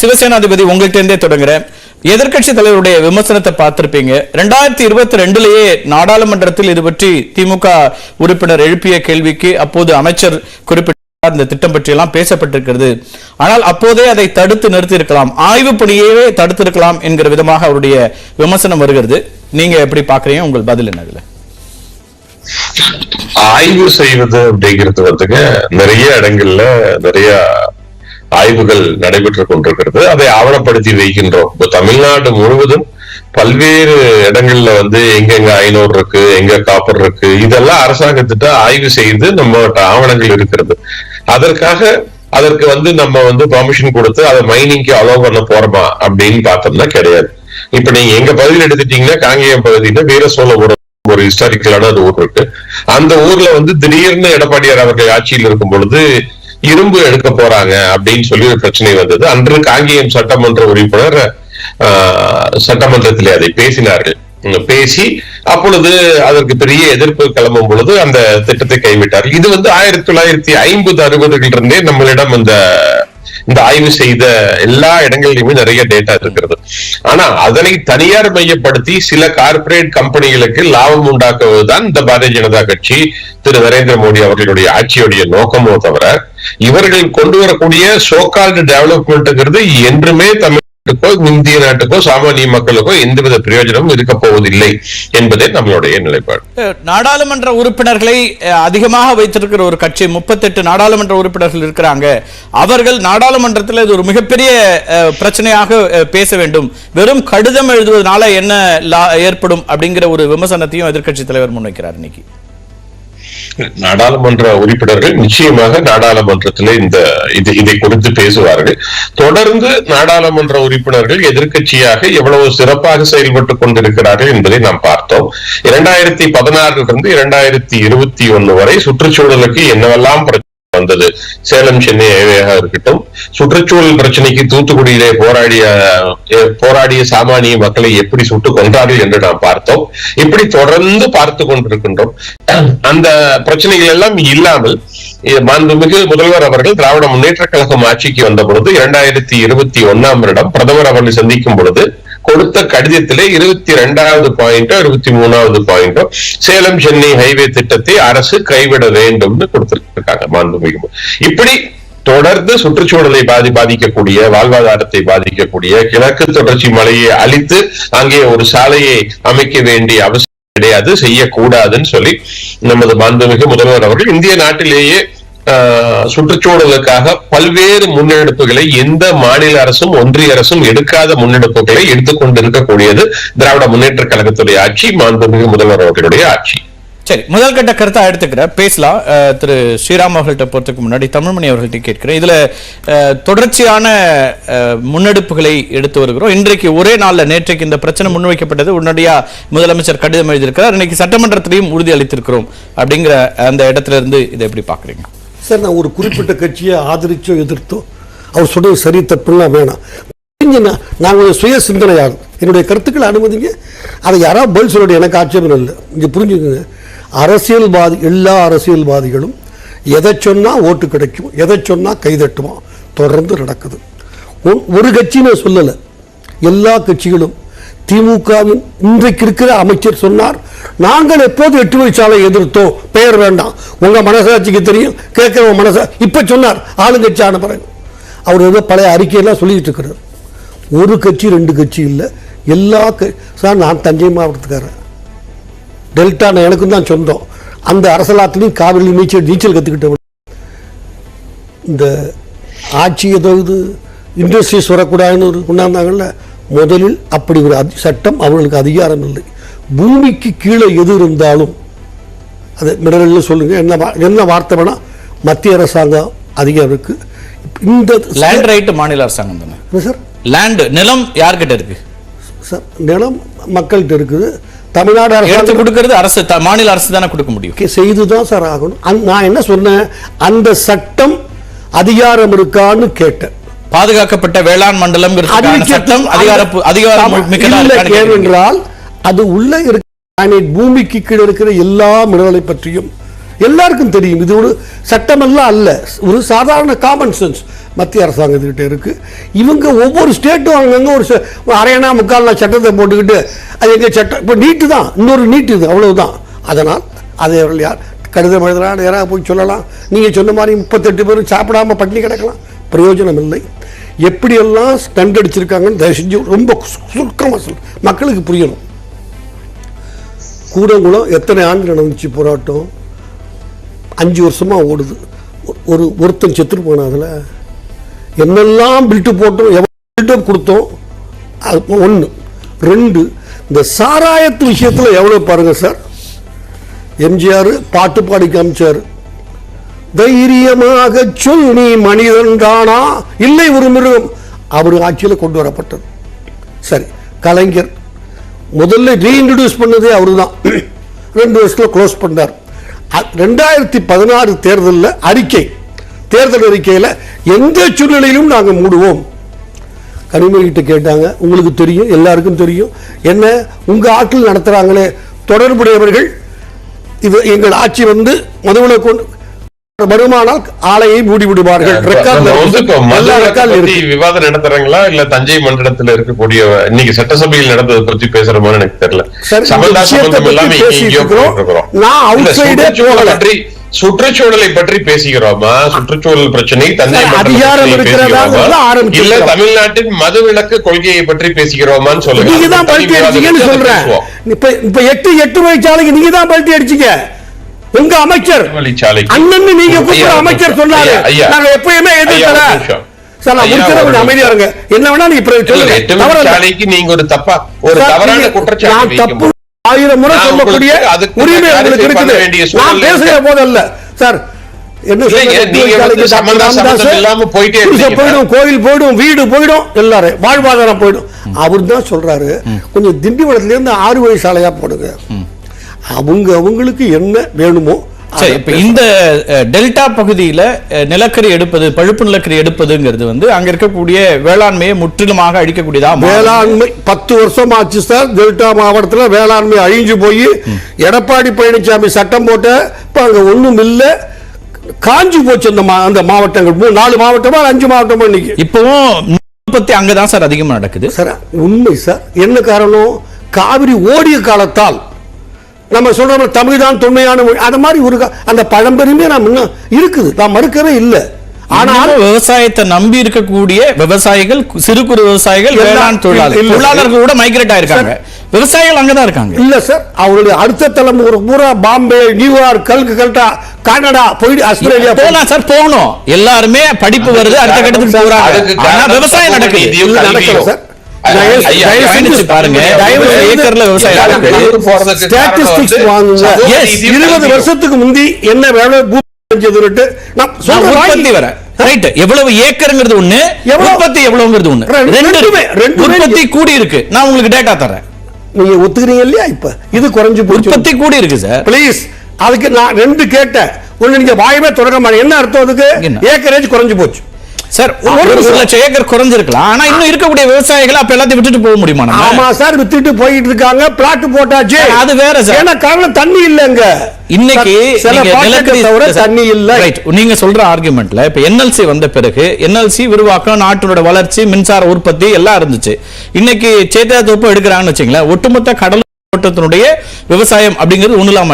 சிவசேனாதிபதி உங்கள்கிட்ட இருந்தே தொடங்குறேன். எதிர்கட்சி தலைவருடைய விமர்சனத்தை பார்த்திருப்பீங்க. 2022 நாடாளுமன்றத்தில் இது பற்றி திமுக உறுப்பினர் எழுப்பிய கேள்விக்கு அப்போது அமைச்சர் குறிப்பிட்ட இந்த திட்டம் பற்றி எல்லாம் பேசப்பட்டிருக்கிறது. ஆனால் அப்போதே அதை தடுத்து நிறுத்தி இருக்கலாம், ஆய்வு பணியவே தடுத்து இருக்கலாம் என்கிற விதமாக அவருடைய விமர்சனம் வருகிறது. நீங்க எப்படி பாக்குறீங்க? உங்கள் பதில் என்ன? ஆய்வு செய்வது அப்படிங்கிறது நிறைய இடங்கள்ல நிறைய ஆய்வுகள் நடைபெற்றுக் கொண்டிருக்கிறது. அதை ஆவணப்படுத்தி வைக்கின்றோம். இப்போ தமிழ்நாடு முழுவதும் பல்வேறு இடங்கள்ல எங்கெங்க 500 இருக்கு, எங்க காப்பர் இருக்கு, இதெல்லாம் அரசாங்கத்திட்ட ஆய்வு செய்து நம்ம ஆவணங்கள் இருக்கிறது. அதற்கு நம்ம பெர்மிஷன் கொடுத்து அதை மைனிங்க்கு அலோவ் பண்ண போறோமா அப்படின்னு பார்த்தோம்னா கிடையாது. இப்ப நீங்க எங்க பகுதியில் எடுத்துட்டீங்கன்னா காங்கேயம் பகுதியில வீரசோழபுரம் ஒரு ஹிஸ்டாரிக்கலான ஒரு ஊர் இருக்கு. அந்த ஊர்ல திடீர்னு எடப்பாடியார் அவர்கள் ஆட்சியில் இருக்கும் பொழுது இரும்பு எடுக்க போறாங்க அப்படின்னு சொல்லி ஒரு பிரச்சனை வந்தது. அன்று காங்கேயம் சட்டமன்ற உறுப்பினர் சட்டமன்றத்திலே அதை பேசினார்கள். பேசி அப்பொழுது அதற்கு பெரிய எதிர்ப்பு கிளம்பும் பொழுது அந்த திட்டத்தை கைவிட்டார்கள். இது 1950-60 இருந்தே நம்மளிடம் இந்த ஆய்வு செய்த எல்லா இடங்களிலுமே நிறைய டேட்டா இருக்கிறது. ஆனா அதனை தனியார் மையப்படுத்தி சில கார்பரேட் கம்பெனிகளுக்கு லாபம் உண்டாக்குவதுதான் இந்த பாரதிய ஜனதா கட்சி திரு நரேந்திர மோடி அவர்களுடைய ஆட்சியுடைய நோக்கமோ தவிர இவர்கள் கொண்டு வரக்கூடிய சோகால்டு டெவலப்மெண்ட்ங்கிறது என்றுமே தமிழ்நாட்டுக்கோ இந்திய நாட்டுக்கோ சாமானிய மக்களுக்கோ எந்தவித பிரயோஜனமும் இருக்க போவதில்லை என்பதே நம்மளுடைய நிலைப்பாடு. நாடாளுமன்ற உறுப்பினர்களை அதிகமாக வைத்திருக்கிற ஒரு கட்சி, 38 நாடாளுமன்ற உறுப்பினர்கள் இருக்கிறாங்க. அவர்கள் நாடாளுமன்றத்தில் இது ஒரு மிகப்பெரிய பிரச்சனையாக பேச வேண்டும். வெறும் கடிதம் எழுதுவதனால என்ன ஏற்படும் அப்படிங்கிற ஒரு விமர்சனத்தையும் எதிர்கட்சி தலைவர் முன்வைக்கிறார். இன்னைக்கு நாடாளுமன்ற உறுப்பினர்கள் நிச்சயமாக நாடாளுமன்றத்தில் இதை குறித்து பேசுவார்கள். தொடர்ந்து நாடாளுமன்ற உறுப்பினர்கள் எதிர்கட்சியாக எவ்வளவு சிறப்பாக செயல்பட்டுக் கொண்டிருக்கிறார்கள் என்பதை நாம் பார்த்தோம். 2016 2021 வரை சுற்றுச்சூழலுக்கு என்னவெல்லாம் வந்தது, சேலம் சென்னை ஹைவேயாக இருக்கட்டும், சுற்றுச்சூழல் பிரச்சனைக்கு தூத்துக்குடியிலே போராடிய சாமானிய மக்களை எப்படி சுட்டுக் கொன்றார்கள் என்று நாம் பார்த்தோம். இப்படி தொடர்ந்து பார்த்து கொண்டிருக்கின்றோம். அந்த பிரச்சனைகள் எல்லாம் இல்லாமல் மாண்புமிகு முதல்வர் அவர்கள் திராவிட முன்னேற்ற கழகம் ஆட்சிக்கு வந்த பொழுது 2021 பிரதமர் அவர்களை சந்திக்கும் பொழுது கொடுத்த கடிதத்திலே 22வது பாயிண்டோ 23வது பாயிண்டோ சேலம் சென்னை ஹைவே திட்டத்தை அரசு கைவிட வேண்டும் கொடுத்திருக்காங்க மாண்புமிகு. இப்படி தொடர்ந்து சுற்றுச்சூழலை பாதிக்கக்கூடிய, வாழ்வாதாரத்தை பாதிக்கக்கூடிய, கிழக்கு தொடர்ச்சி மலையை அழித்து அங்கே ஒரு சாலையை அமைக்க வேண்டிய அவசியம் கிடையாது, செய்யக்கூடாதுன்னு சொல்லி நமது மாண்புமிகு முதல்வர் அவர்கள் இந்திய நாட்டிலேயே சுற்றுச்சூழலுக்காக பல்வேறு முன்னெடுப்புகளை எந்த மாநில அரசும் ஒன்றிய அரசும் எடுக்காத முன்னெடுப்புகளை எடுத்துக்கொண்டிருக்கக்கூடியது திராவிட முன்னேற்ற கழகத்துடைய ஆட்சி, மாண்புமிகு முதல்வர் அவர்களுடைய ஆட்சி. சரி, முதல் கட்ட கருத்தா எடுத்துக்கிறேன், பேசலாம். திரு ஸ்ரீராம் அவர்கள்ட்ட போறதுக்கு முன்னாடி தமிழ்மணி அவர்கள்ட்ட கேட்கிறேன். இதுல தொடர்ச்சியான முன்னெடுப்புகளை எடுத்து வருகிறோம். இன்றைக்கு ஒரே நாள்ல நேற்றைக்கு இந்த பிரச்சனை முன்வைக்கப்பட்டது, உடனடியா முதலமைச்சர் கடிதம் எழுதியிருக்கிறார். இன்னைக்கு சட்டமன்றத்திலையும் உறுதி அளித்திருக்கிறோம். அப்படிங்கிற அந்த இடத்துல இருந்து இதை எப்படி பாக்குறீங்க சார்? நான் ஒரு குறிப்பிட்ட கட்சியை ஆதரிச்சோ எதிர்த்தோ அவர் சொல்றது சரி தப்புலாம் வேணாம். நாங்கள் சுய சிந்தனையாகும், என்னுடைய கருத்துக்களை அனுமதிங்க. அதை யாராவது பதில் சொல்ல எனக்கு ஆட்சேபம் இல்லை. இங்க புரிஞ்சுக்கோங்க, அரசியல்வாதி எல்லா அரசியல்வாதிகளும் எதை சொன்னா ஓட்டு கிடைக்கும், எதை சொன்னா கைதட்டுமா தொடர்ந்து நடக்குது. ஒரு கட்சின்னு சொல்லலை, எல்லா கட்சிகளும். திமுகவின் இன்றைக்கு இருக்கிற அமைச்சர் சொன்னார், நாங்கள் எப்போது 8 வயசாலை எதிர்த்தோம், பெயர் வேண்டாம், உங்க மனசாட்சிக்கு தெரியும், கேட்கிறவங்க மனசா இப்ப சொன்னார் ஆளுங்கட்சி ஆன பிறகு. அவர் ஏதோ பழைய அறிக்கையெல்லாம் சொல்லிட்டு இருக்கிறார். ஒரு கட்சி 2 கட்சி இல்லை, எல்லா சார் நான் தஞ்சை மாவட்டத்துக்காரன், டெல்டா எனக்கும் தான் சொந்தம். அந்த அரசலாத்திலையும் காவிரியில் நீச்சல் கற்றுக்கிட்டவங்க. இந்த ஆட்சி ஏதாவது இண்டஸ்ட்ரீஸ் வரக்கூடாதுன்னு ஒரு கொண்டாந்தாங்கல்ல, முதலில் அப்படி ஒரு சட்டம் அவர்களுக்கு அதிகாரம் இல்லை. பூமிக்கு கீழே எது இருந்தாலும் அது மினரல் சொல்லுங்க, என்ன வார்த்தை வேணா, மத்திய அரசாங்கம் அதிகாரம் இருக்கு. இந்த லேண்ட் ரைட் மாநில அரசாங்கம் தானே சார்? லேண்ட் நிலம் யார்கிட்ட இருக்கு சார்? நிலம் மக்கள்கிட்ட இருக்குது. தமிழ்நாடு அரசு கொடுக்கிறது, அரசு மாநில அரசு தானே கொடுக்க முடியும். செய்துதான் சார் ஆகணும். நான் என்ன சொன்னேன், அந்த சட்டம் அதிகாரம் இருக்கான்னு கேட்டேன். பாதுகாக்கப்பட்ட வேளாண் மண்டலம் என்றால் அது உள்ள இருக்க பூமிக்கு கீழே இருக்கிற எல்லா மினரலை பற்றியும் எல்லாருக்கும் தெரியும். இது ஒரு சட்டமெல்லாம் அல்ல, ஒரு சாதாரண காமன் சென்ஸ் மத்திய அரசாங்கத்துக்கிட்ட இருக்கு. இவங்க ஒவ்வொரு ஸ்டேட்டும் அங்கங்க ஒரு அரையணா முக்கால்னா சட்டத்தை போட்டுக்கிட்டு அது எங்க சட்டம் இப்போ நீட்டு தான், இன்னொரு நீட்டு இது, அவ்வளவுதான். அதனால் அதை அவர்கள் யார் கடிதம் எழுதுறாங்க, யாராவது போய் சொல்லலாம். நீங்க சொன்ன மாதிரி 38 பேரும் சாப்பிடாம பட்டினி கிடக்கலாம், பிரயோஜனம் இல்லை. எப்படியெல்லாம் ஸ்டண்ட் அடிச்சிருக்காங்கன்னு தயவு செஞ்சு ரொம்ப சுருக்கமாக சொல்லு, மக்களுக்கு புரியணும். கூடங்குளம் எத்தனை ஆண்டு நடந்துச்சு போராட்டம்? 5 வருஷமா ஓடுது. ஒருத்தன் செத்துட்டு போன அதில் என்னெல்லாம் பில்ட்டு போட்டோம், எவ்வளோ பில்டப் கொடுத்தோம். அது 1. 2, இந்த சாராயத்து விஷயத்தில் எவ்வளோ பாருங்க சார். எம்ஜிஆர் பாட்டு பாடி காமிச்சார், தைரியமாக சொல் நீ மனிதன் தானா இல்லை ஒரு மிருகம். அவர் ஆட்சியில் கொண்டு வரப்பட்டது. சரி, கலைஞர் முதல்ல ரீஇன்ட்ரோடியூஸ் பண்ணதே அவரு தான். 2 வருஷத்துல க்ளோஸ் பண்ணார். 2016 தேர்தலில் தேர்தல் அறிக்கையில் எந்த சூழ்நிலையிலும் நாங்கள் மூடுவோம். கனிமொழி கிட்ட கேட்டாங்க, உங்களுக்கு தெரியும், எல்லாருக்கும் தெரியும், என்ன உங்க ஆட்கள் நடத்துறாங்களே தொடர்புடையவர்கள் இது எங்கள் ஆட்சி மதுவில கொண்டு வருமானால் ஆலையை மூடி விடுவார்கள். விவாதம் நடத்துறாங்களா இல்ல தஞ்சை மண்டலத்தில் இருக்கக்கூடிய இன்னைக்கு சட்டசபையில் நடந்ததை பற்றி பேசுற மாதிரி எனக்கு தெரியல. சுற்றுச்சூழலை பற்றி பேசுகிறோமா? சுற்றுச்சூழல் பிரச்சனை அதிகாரம் இல்ல தமிழ்நாட்டின் மதுவிலக்கு கொள்கையை பற்றி பேசுகிறோமான்னு சொல்லுங்க. நீங்க தான் பல்ட்டி அடிச்சீங்கன்னு சொல்றேன். இப்ப 8 வழிச்சாலைக்கு நீங்க தான் பல்ட்டி அடிச்சீங்க. உங்க அமைச்சர் அண்ணன் நீங்க கூப்பிட அமைச்சர் சொன்னாரு, நாங்க எப்பயுமே எதிர்க்கல. சார் நான் முடிக்கிற அமைதியா இருங்க, என்ன வேணா நீங்க சொல்லுங்க. நீங்க ஒரு தவறான குற்றச்சாட்டு தப்பு 1000 முறை சொல்லக்கூடிய உரிமை உங்களுக்கு இருக்குது. நான் பேசுகிற போதல்ல சார். என்ன போயிடும், கோயில் போயிடும், வீடு போயிடும், எல்லாரும் வாழ்வாதாரம் போயிடும். அவர் தான் சொல்றாரு, கொஞ்சம் திண்டிவனத்துல இருந்து 6 வழி சாலையா போடுங்க. அவங்களுக்கு என்ன வேணுமோ. இந்த டெல்டா பகுதியில நிலக்கரி எடுப்பது, பழுப்பு நிலக்கரி எடுப்பதுங்கிறது அங்க இருக்கக்கூடிய வேளாண்மையை முற்றிலுமாக அழிக்கக்கூடியதா? வேளாண்மை 10 வருஷம் ஆச்சு சார். டெல்டா மாவட்டத்தில் வேளாண்மை அழிஞ்சு போய் எடப்பாடி பழனிசாமி சட்டம் போட்ட இப்ப அங்க ஒண்ணும் இல்ல, காஞ்சி போச்சு அந்த மாவட்டங்கள். 4 மாவட்டமா 5 மாவட்டமா இன்னைக்கு. இப்பவும் உற்பத்தி அங்கதான் சார் அதிகமா நடக்குது சார். உண்மை சார். என்ன காரணம்? காவிரி ஓடிய காலத்தால் நம்ம சொல்ற தமிழ் தான் தொன்மையான மொழி, அது மாதிரி ஒரு அந்த பழம்பெருமையை நாம் இன்னும் இருக்குது, நான் மறுக்கவே இல்லை. ஆனால் விவசாயத்தை நம்பி இருக்கக்கூடிய விவசாயிகள், சிறு குறு விவசாயிகள், வேளாண் தொழிலாளர்கள் கூட மைக்ரேட் ஆயிருக்காங்க. விவசாயிகள் அங்கதான் இருக்காங்க. இல்ல சார், அவருடைய அடுத்த தலைமுறை பூரா பாம்பே, நியூயார்க், கல்கட்டா, கனடா போயிட்டு ஆஸ்திரேலியா போலாம் சார். போகணும், எல்லாருமே படிப்பு வருது, அடுத்த கட்டத்துக்கு போறாங்க. விவசாயம் நடக்குது சார். பாருங்க, 20 வருஷத்துக்கு முந்தி என்ன வேலை எவ்வளவு ஏக்கருங்கிறது ஒண்ணு, உற்பத்தி எவ்வளவுங்கிறது ஒண்ணு, உற்பத்தி கூடி இருக்கு. நான் உங்களுக்கு டேட்டா தரேன், நீங்க ஒத்துக்கிறீங்க இல்லையா? இப்ப இது குறைஞ்சு உற்பத்தி கூடி இருக்கு சார். பிளீஸ், அதுக்கு நான் 2 கேட்டேன். ஒண்ணு நீங்க வாயவே தொடங்க மாட்டேன். என்ன அர்த்தம்? அதுக்கு ஏக்கரேஜ் குறைஞ்சு போச்சு சார். 1 லட்சம் ஏக்கர் குறைஞ்சிருக்கலாம், ஆனா இன்னும் இருக்கக்கூடிய விவசாயிகள் அப்ப எல்லாத்தையும் விட்டுட்டு போக முடியுமா? ஆமா சார், விட்டுட்டு போயிட்டு இருக்காங்க. பிளாட் போட்டாச்சு, அது வேற சார். ஏன்னா காரணம் தண்ணி இல்லங்க. இன்னைக்கு தண்ணி இல்ல. நீங்க சொல்ற ஆர்குமெண்ட்ல இப்ப என்எல்சி வந்த பிறகு என்எல்சி விரிவாக்கம், நாட்டோட வளர்ச்சி, மின்சார உற்பத்தி எல்லாம் இருந்துச்சு. இன்னைக்கு சேத்தியாத்தோப்பு எடுக்கிறாங்கன்னு வச்சுங்களேன், ஒட்டுமொத்த கடல் மாவட்டத்தினுடைய விவசாயம் அப்படிங்கிறது ஒண்ணுலாம.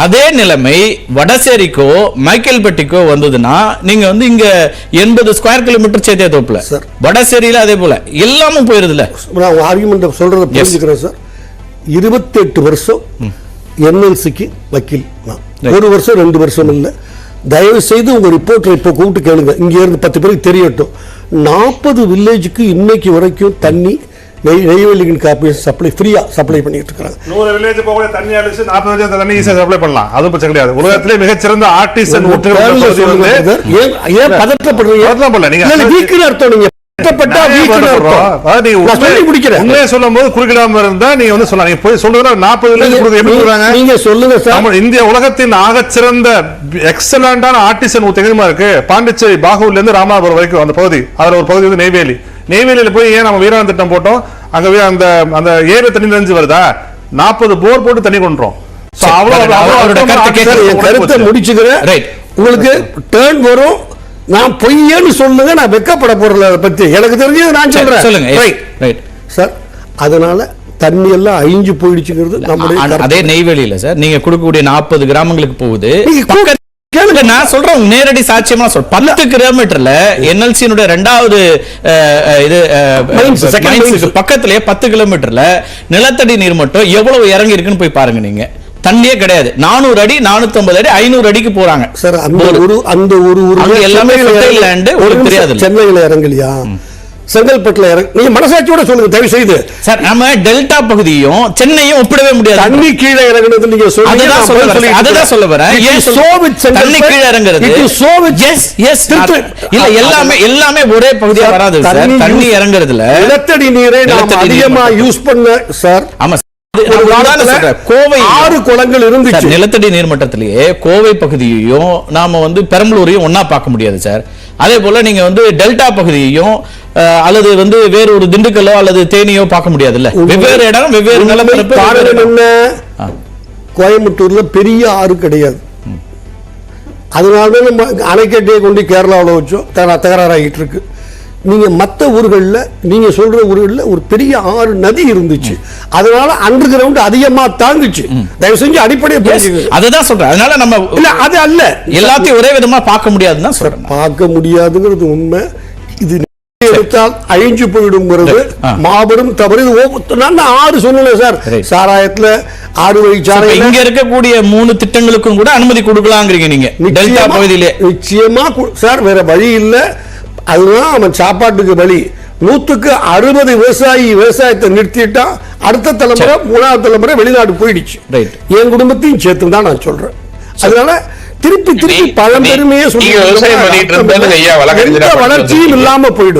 அதே நிலைமை வடசேரிக்கோ மைக்கேல்பட்டிக்கோ வந்ததுன்னா நீங்க இங்க 80 ஸ்கொயர் கிலோமீட்டர் சேத்தியாத்தோப்புல, வடசேரியில அதே போல எல்லாமும் போயிருதுல. நான் ஆர்குமெண்ட் சொல்றத புரிஞ்சுக்கிறேன் சார். 28 வருஷம் என்எல்சிக்கு வக்கீல், 1 வருஷம் 2 வருஷம் இல்ல. தயவு செய்து உங்க ரிப்போர்ட்டரை இப்ப கூப்பிட்டு கேளுங்க, இங்க இருந்து 10 பேருக்கு தெரியட்டும். 40 வில்லேஜுக்கு இன்னைக்கு வரைக்கும் தண்ணி நெய்வேலியின் கார்பரேஷன் சப்ளை ஃப்ரீயா சப்ளை பண்ணிட்டு இருக்காங்க. 100 வில்லேஜ் போக தண்ணி அடிச்சு 40 வில்லேஜ் தண்ணி ஈஸியா சப்ளை பண்ணலாம், அது பிரச்சனை கிடையாது. உலகத்திலே மிகச்சிறந்த ஆர்டிசன் ஏன் பதட்டப்படுறீங்க? பதட்டப்படல, நீங்க வீக்னு அர்த்தம். நீங்க பதட்டப்பட்டா வீக்னு அர்த்தம். நான் சொல்லி முடிக்கிறேன். உண்மையை சொல்லும்போது குறுக்கிடாம இருந்தா நீங்க சொல்லலாம். நீங்க போய் சொல்லுங்க 40 வில்லேஜ் கொடுத்து எப்படி சொல்றாங்க? நீங்க சொல்லுங்க சார். இந்திய உலகத்தின் ஆகச்சிறந்த எக்ஸலண்டான ஆர்டிசன் தெரியுமா இருக்கு? பாண்டிச்சேரி பாகூர்ல இருந்து ராமநாதபுரம் வரைக்கும் அந்த பகுதி, அதுல ஒரு பகுதி நெய்வேலி. நெய்வேலியில போய் ஏன் நம்ம வீராணம் திட்டம் போட்டோம்? அங்க அந்த ஏரி தண்ணி நிறைஞ்சு வருதா? 40 போர் போட்டு தண்ணி கொண்டுறோம். So, அவரோட கருத்தை சார், என் கருத்தை முடிச்சுக்கிறேன். ரைட். உங்களுக்கு டேர்ன் வரும். நான் பொய்யன்னு சொல்லுங்க, நான் வெக்கப்பட போறல அதை பத்தி. எனக்கு தெரிஞ்சது நான் சொல்றேன். சொல்லுங்க. ரைட். ரைட் சார், அதனால தண்ணி எல்லாம் அழிஞ்சு போயிடுச்சுங்கிறது நம்முடைய கருத்து. அதே நெய்வேலியில சார் நீங்க கொடுக்கக்கூடிய 40 கிராமங்களுக்கு போகுது. நீங்க கேளுங்க, நான் சொல்றேன், நேரடி சாட்சியமா சொல்றேன். 10 கிலோமீட்டர்ல என்எல்சியினுடைய 2வது இது மைன்ஸுக்கு பக்கத்திலேயே 10 கிலோமீட்டர்ல நிலத்தடி நீர் மட்டம் எவ்வளவு இறங்கி இருக்குன்னு போய் பாருங்க. நீங்க தண்ணியே கிடையாது. 400 அடி 450 அடி 500 அடிக்கு போறாங்க சார். அந்த ஒரு எல்லாமே லேண்ட் உங்களுக்கு தெரியாது. சென்னையில இறங்கலையா, செங்கல்பட்டுல இறங்க? நீங்க மனசாட்சியோட சொல்லுங்க தயவு செய்து. சார், நம்ம டெல்டா பகுதியும் சென்னையும் ஒப்பிடவே முடியாது. தண்ணி கீழே இறங்குனது நீங்க சொல்லுங்க. அதுதான் சொல்ல வரேன். தண்ணி கீழே இறங்குறது இல்ல, எல்லாமே ஒரே பகுதியா வராது சார். தண்ணி இறங்குறதுல நிலத்தடி நீரை நாம் அதிகமா யூஸ் பண்ண சார். ஆமா, கோவை 6 குளங்கள் இருந்துச்சு. நிலத்தடி நீர் மட்டத்திலேயே கோவை பகுதியையும் நாம பெரம்பலூரையும் ஒன்னா பார்க்க முடியாது சார். அதே போல நீங்க டெல்டா பகுதியையும் அல்லது வேற ஒரு திண்டுக்கல்லோ அல்லது தேனியோ பார்க்க முடியாதுல்ல. வெவ்வேறு இடம், வெவ்வேறு நிலப்பரப்பு. காரணம் என்ன? கோயம்புத்தூர்ல பெரிய ஆறு கிடையாது. அதனால நம்ம அணைக்கட்டையை கொண்டு கேரளாவில் வச்சோம், தகராறாகிட்டு இருக்கு. நீங்க மற்ற ஊர்களில், நீங்க சொல்ற ஊர்களில் ஒரு பெரிய ஆறு நதி இருந்துச்சு. அதனால அண்டர் கிரவுண்ட் அதிகமா தாங்குச்சு. தயவு செஞ்சு அடிப்படையை அதுதான் சொல்றேன். அதனால நம்ம இல்ல, அது அல்ல, எல்லாத்தையும் ஒரே விதமா பார்க்க முடியாதுன்னு சொல்றேன். பார்க்க முடியாதுங்கிறது உண்மை. இது எடுத்தால் அழிஞ்சு போயிடுங்கிறது மாபெரும் தவறு. நான் 6 சொன்னேன் சார். சாராயத்துல 6 வழிச்சாலை. இங்க இருக்கக்கூடிய 3 திட்டங்களுக்கும் கூட அனுமதி கொடுக்கலாங்கிறீங்க நீங்க டெல்டா பகுதியிலே. நிச்சயமா சார், வேற வழி இல்ல. அதுதான் அவன் சாப்பாட்டுக்கு வழி. 100க்கு 60 விவசாயத்தை நிறுத்திட்டா அடுத்த தலைமுறை, 3வது தலைமுறை வெளிநாடு போயிடுச்சு. என் குடும்பத்தையும் சேர்த்து தான் நான் சொல்றேன். அதனால திருப்பி பழம்பெருமையே சொல்லி வளர்ச்சியும் இல்லாம போயிடும்.